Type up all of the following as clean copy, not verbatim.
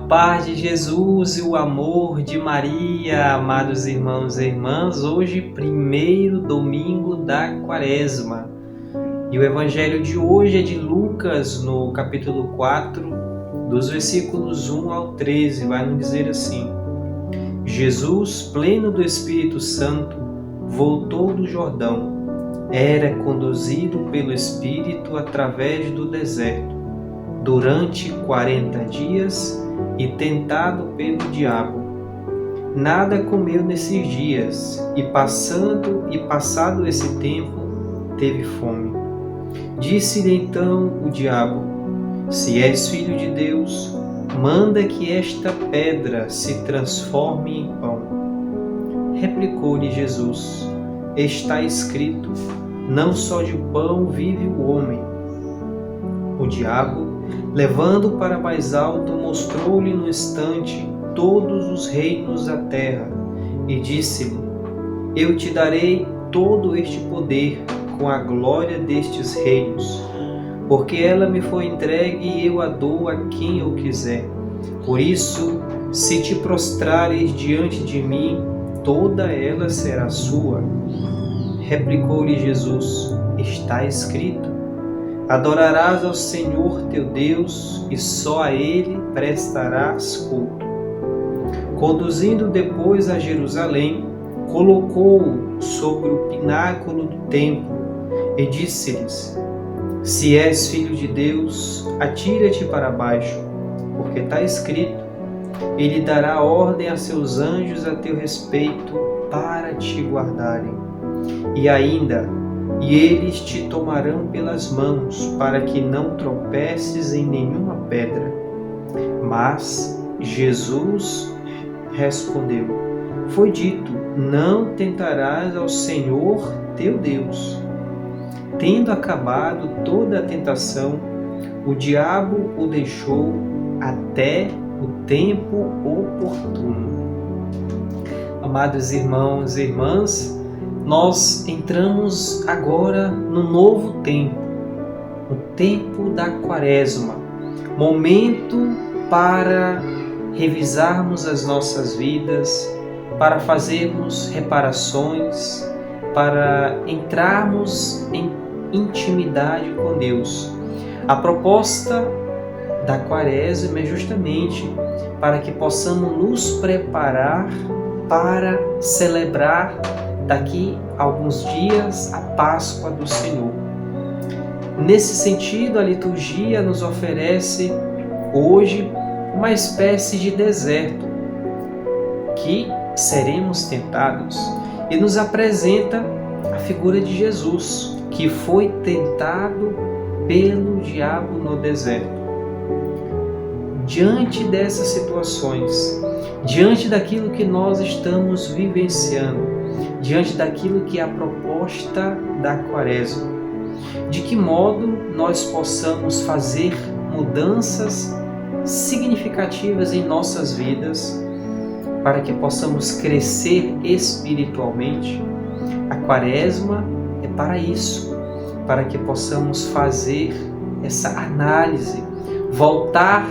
paz de Jesus e o amor de Maria, amados irmãos e irmãs, hoje, primeiro domingo da Quaresma. E o evangelho de hoje é de Lucas, no capítulo 4, dos versículos 1 ao 13, vai nos dizer assim: Jesus, pleno do Espírito Santo, voltou do Jordão. Era conduzido pelo Espírito através do deserto, durante 40 dias, e tentado pelo diabo. Nada comeu nesses dias, e passado esse tempo, teve fome. Disse-lhe então o diabo: Se és filho de Deus, manda que esta pedra se transforme em pão. Replicou-lhe Jesus: Está escrito, não só de pão vive o homem. O diabo, levando para mais alto, mostrou-lhe no instante todos os reinos da terra e disse-lhe: Eu te darei todo este poder com a glória destes reinos, porque ela me foi entregue e eu a dou a quem eu quiser. Por isso, se te prostrares diante de mim, toda ela será sua. Replicou-lhe Jesus: Está escrito, adorarás ao Senhor teu Deus e só a Ele prestarás culto. Conduzindo depois a Jerusalém, colocou-o sobre o pináculo do templo e disse-lhes: Se és filho de Deus, atira-te para baixo, porque está escrito, Ele dará ordem a seus anjos a teu respeito para te guardarem. E eles te tomarão pelas mãos, para que não tropeces em nenhuma pedra. Mas Jesus respondeu: Foi dito, não tentarás ao Senhor teu Deus. Tendo acabado toda a tentação, o diabo o deixou até o tempo oportuno. Amados irmãos e irmãs, nós entramos agora no novo tempo, o tempo da Quaresma, momento para revisarmos as nossas vidas, para fazermos reparações, para entrarmos em intimidade com Deus. A proposta da Quaresma é justamente para que possamos nos preparar para celebrar daqui a alguns dias a Páscoa do Senhor. Nesse sentido, a liturgia nos oferece hoje uma espécie de deserto que seremos tentados e nos apresenta a figura de Jesus, que foi tentado pelo diabo no deserto. Diante dessas situações, diante daquilo que nós estamos vivenciando, diante daquilo que é a proposta da Quaresma, de que modo nós possamos fazer mudanças significativas em nossas vidas para que possamos crescer espiritualmente. A Quaresma é para isso, para que possamos fazer essa análise, voltar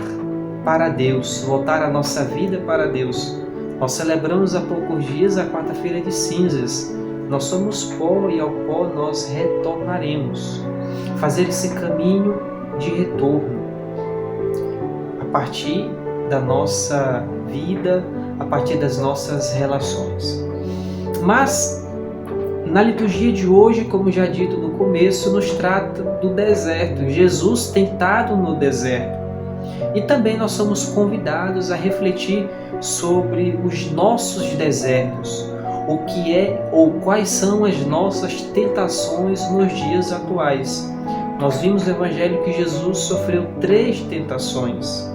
para Deus, voltar a nossa vida para Deus. Nós celebramos há poucos dias a quarta-feira de cinzas. Nós somos pó e ao pó nós retornaremos. Fazer esse caminho de retorno a partir da nossa vida, a partir das nossas relações. Mas na liturgia de hoje, como já dito no começo, nos trata do deserto. Jesus tentado no deserto. E também nós somos convidados a refletir sobre os nossos desertos, o que é ou quais são as nossas tentações nos dias atuais. Nós vimos no Evangelho que Jesus sofreu 3 tentações.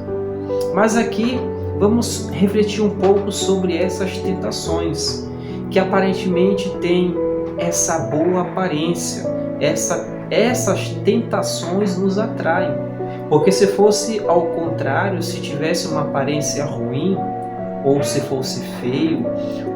Mas aqui vamos refletir um pouco sobre essas tentações, que aparentemente têm essa boa aparência. Essas tentações nos atraem. Porque se fosse ao contrário, se tivesse uma aparência ruim, ou se fosse feio,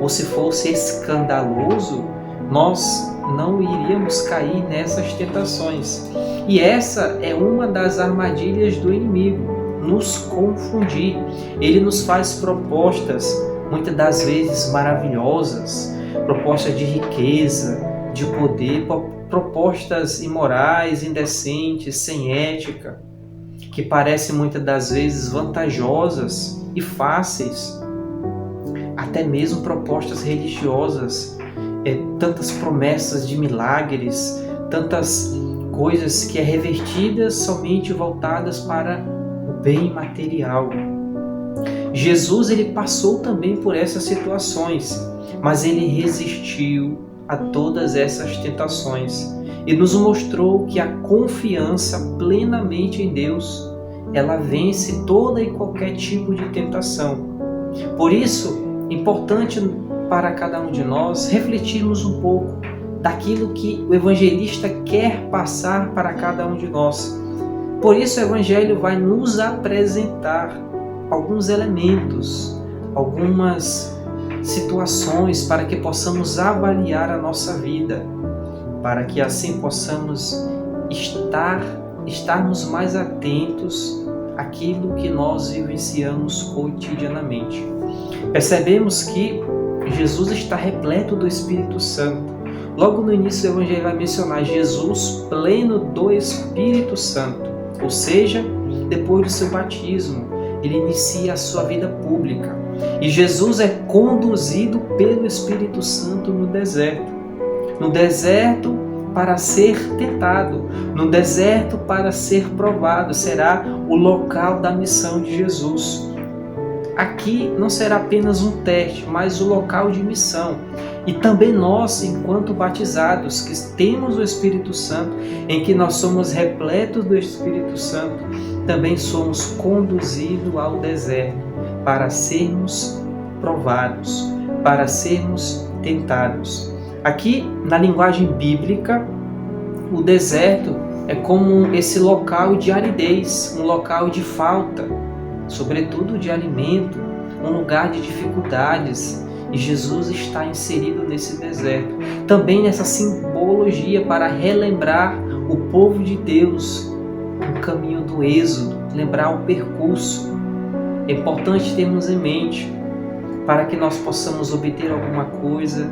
ou se fosse escandaloso, nós não iríamos cair nessas tentações. E essa é uma das armadilhas do inimigo. nos confundir. Ele nos faz propostas, muitas das vezes maravilhosas, propostas de riqueza, de poder, propostas imorais, indecentes, sem ética, que parecem muitas das vezes vantajosas e fáceis, até mesmo propostas religiosas, tantas promessas de milagres, tantas coisas que revertidas somente voltadas para o bem material. Jesus ele passou também por essas situações, mas ele resistiu a todas essas tentações e nos mostrou que a confiança plenamente em Deus, ela vence toda e qualquer tipo de tentação. Por isso, é importante para cada um de nós refletirmos um pouco daquilo que o evangelista quer passar para cada um de nós. Por isso o evangelho vai nos apresentar alguns elementos, algumas situações para que possamos avaliar a nossa vida, para que assim possamos estarmos mais atentos àquilo que nós vivenciamos cotidianamente. Percebemos que Jesus está repleto do Espírito Santo. Logo no início do Evangelho vai mencionar Jesus pleno do Espírito Santo, ou seja, depois do seu batismo, ele inicia a sua vida pública. E Jesus é conduzido pelo Espírito Santo no deserto. No deserto para ser tentado, no deserto para ser provado, será o local da missão de Jesus. Aqui não será apenas um teste, mas o local de missão. E também nós, enquanto batizados, que temos o Espírito Santo, em que nós somos repletos do Espírito Santo, também somos conduzidos ao deserto para sermos provados, para sermos tentados. Aqui, na linguagem bíblica, o deserto é como esse local de aridez, um local de falta, sobretudo de alimento, um lugar de dificuldades, e Jesus está inserido nesse deserto. Também nessa simbologia para relembrar o povo de Deus no caminho do êxodo, lembrar o percurso. É importante termos em mente, para que nós possamos obter alguma coisa,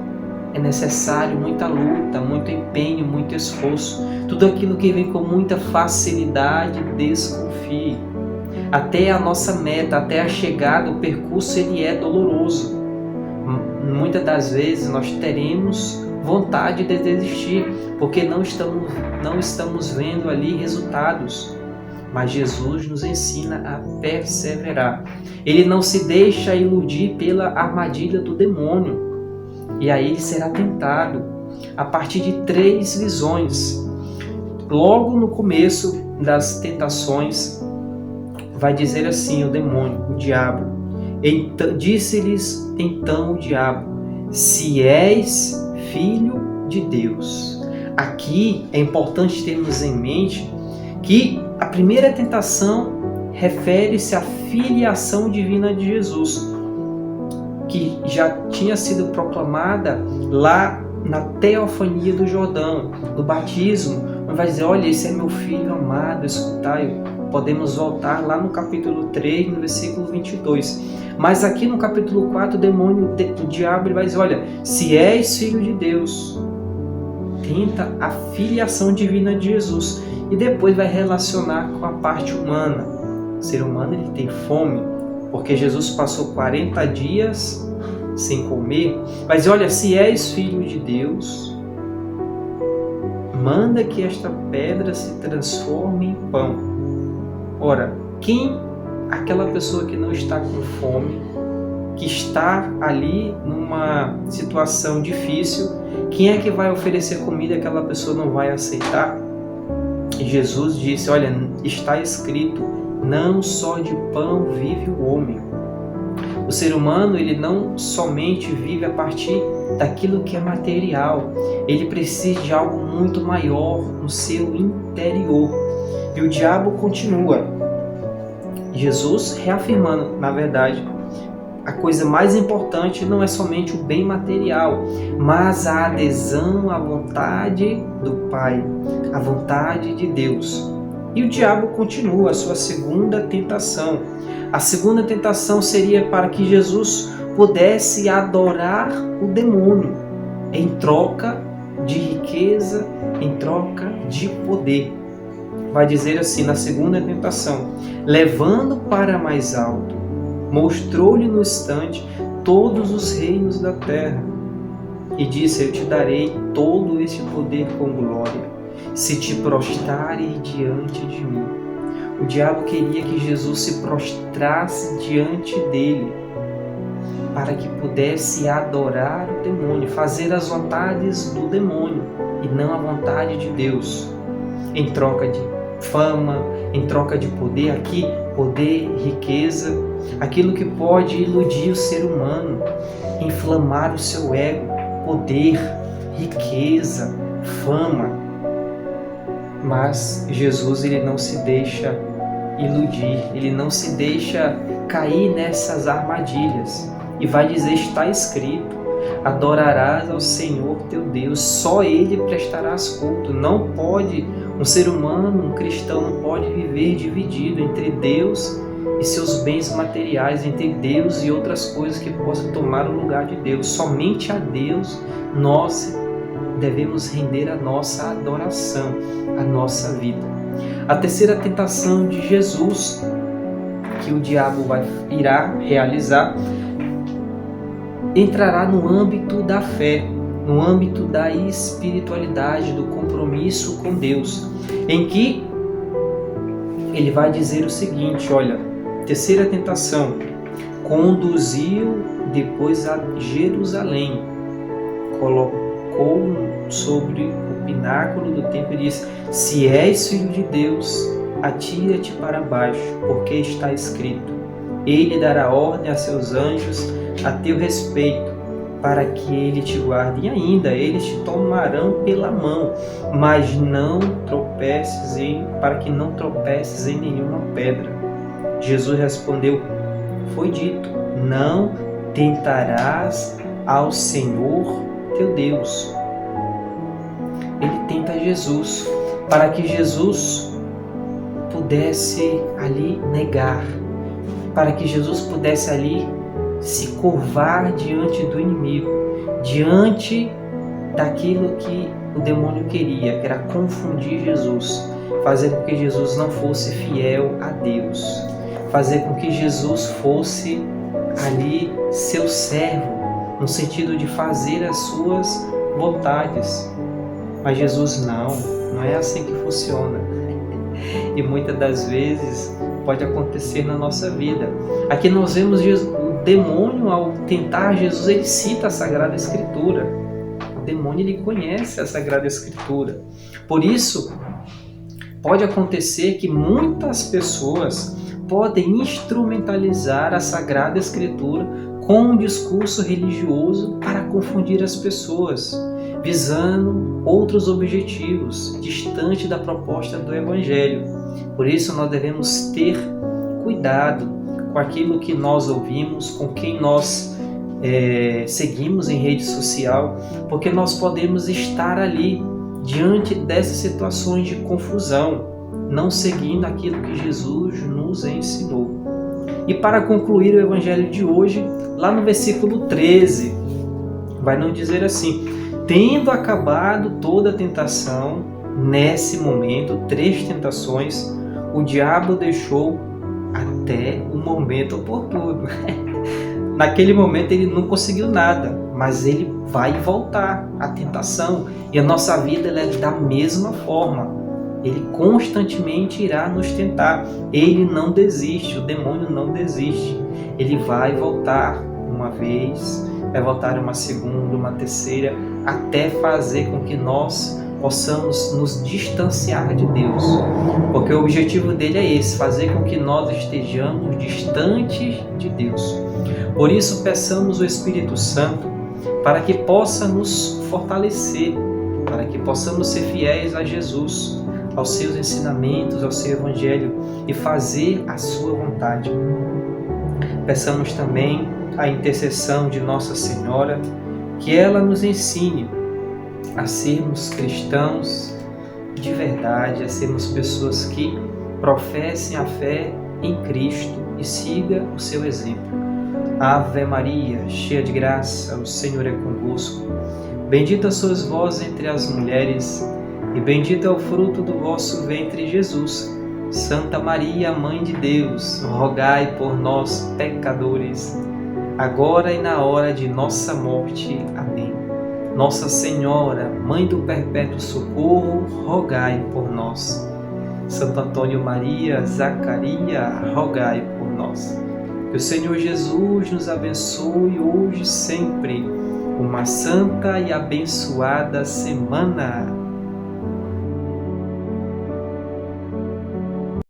é necessário muita luta, muito empenho, muito esforço. Tudo aquilo que vem com muita facilidade, desconfie. Até a nossa meta, até a chegada, o percurso ele é doloroso. Muitas das vezes nós teremos vontade de desistir, porque não estamos vendo ali resultados. Mas Jesus nos ensina a perseverar. Ele não se deixa iludir pela armadilha do demônio. E aí ele será tentado a partir de 3 visões. Logo no começo das tentações, vai dizer assim o demônio, o diabo. Disse-lhes então o diabo: se és filho de Deus. Aqui é importante termos em mente que a primeira tentação refere-se à filiação divina de Jesus, que já tinha sido proclamada lá na teofania do Jordão, no batismo. Vai dizer: olha, esse é meu filho amado, escutai-o. Podemos voltar lá no capítulo 3, no versículo 22. Mas aqui no capítulo 4, o diabo vai dizer: olha, se és filho de Deus, tenta a filiação divina de Jesus. E depois vai relacionar com a parte humana. O ser humano ele tem fome, porque Jesus passou 40 dias sem comer. Vai dizer: olha, se és filho de Deus, manda que esta pedra se transforme em pão. Ora, aquela pessoa que não está com fome, que está ali numa situação difícil, quem é que vai oferecer comida que aquela pessoa não vai aceitar? E Jesus disse: olha, está escrito, não só de pão vive o homem. O ser humano ele não somente vive a partir daquilo que é material, ele precisa de algo muito maior no seu interior. E o diabo continua. Jesus reafirmando, na verdade, a coisa mais importante não é somente o bem material, mas a adesão à vontade do Pai, à vontade de Deus. E o diabo continua a sua segunda tentação. A segunda tentação seria para que Jesus pudesse adorar o demônio em troca de riqueza, em troca de poder. Vai dizer assim na segunda tentação: levando para mais alto, mostrou-lhe no instante todos os reinos da terra e disse: eu te darei todo este poder com glória, se te prostrares diante de mim. O diabo queria que Jesus se prostrasse diante dele, para que pudesse adorar o demônio, fazer as vontades do demônio e não a vontade de Deus, em troca de fama, em troca de poder, aqui poder, riqueza, aquilo que pode iludir o ser humano, inflamar o seu ego, poder, riqueza, fama. Mas Jesus, ele não se deixa iludir, ele não se deixa cair nessas armadilhas. E vai dizer: está escrito, adorarás ao Senhor teu Deus, só Ele prestarás culto. Não pode, um ser humano, um cristão, não pode viver dividido entre Deus e seus bens materiais, entre Deus e outras coisas que possam tomar o lugar de Deus. Somente a Deus nós devemos render a nossa adoração, a nossa vida. A terceira tentação de Jesus, que o diabo irá realizar, entrará no âmbito da fé, no âmbito da espiritualidade, do compromisso com Deus, em que ele vai dizer o seguinte: olha, terceira tentação: conduziu depois a Jerusalém, colocou sobre o pináculo do templo e disse: se és filho de Deus, atira-te para baixo, porque está escrito: ele dará ordem a seus anjos a teu respeito, para que ele te guarde, e ainda eles te tomarão pela mão, mas não tropeces para que não tropeces em nenhuma pedra. Jesus respondeu: foi dito, não tentarás ao Senhor teu Deus. Ele tenta Jesus para que Jesus pudesse ali negar, para que Jesus pudesse ali se curvar diante do inimigo, diante daquilo que o demônio queria, que era confundir Jesus, fazer com que Jesus não fosse fiel a Deus, fazer com que Jesus fosse ali seu servo, no sentido de fazer as suas vontades. Mas Jesus não é assim que funciona. E muitas das vezes pode acontecer na nossa vida. Aqui nós vemos o demônio, ao tentar Jesus, ele cita a Sagrada Escritura. O demônio, ele conhece a Sagrada Escritura. Por isso, pode acontecer que muitas pessoas podem instrumentalizar a Sagrada Escritura com um discurso religioso para confundir as pessoas, visando outros objetivos, distante da proposta do Evangelho. Por isso nós devemos ter cuidado com aquilo que nós ouvimos, com quem nós seguimos em rede social, porque nós podemos estar ali diante dessas situações de confusão, não seguindo aquilo que Jesus nos ensinou. E para concluir o Evangelho de hoje, lá no versículo 13, vai nos dizer assim: tendo acabado toda a tentação, nesse momento, 3 tentações, o diabo deixou até o momento oportuno. Naquele momento ele não conseguiu nada, mas ele vai voltar à tentação. E a nossa vida ela é da mesma forma. Ele constantemente irá nos tentar. Ele não desiste, o demônio não desiste. Ele vai voltar uma vez, vai voltar uma segunda, uma terceira, até fazer com que nós possamos nos distanciar de Deus. Porque o objetivo dele é esse, fazer com que nós estejamos distantes de Deus. Por isso, peçamos o Espírito Santo para que possa nos fortalecer, para que possamos ser fiéis a Jesus, aos seus ensinamentos, ao seu Evangelho e fazer a sua vontade. Peçamos também a intercessão de Nossa Senhora, que ela nos ensine a sermos cristãos de verdade, a sermos pessoas que professem a fé em Cristo e siga o seu exemplo. Ave Maria, cheia de graça, o Senhor é convosco. Bendita sois vós entre as mulheres, e bendito é o fruto do vosso ventre, Jesus. Santa Maria, Mãe de Deus, rogai por nós, pecadores, agora e na hora de nossa morte. Amém. Nossa Senhora, Mãe do Perpétuo Socorro, rogai por nós. Santo Antônio Maria, Zacaria, rogai por nós. Que o Senhor Jesus nos abençoe hoje e sempre. Uma santa e abençoada semana.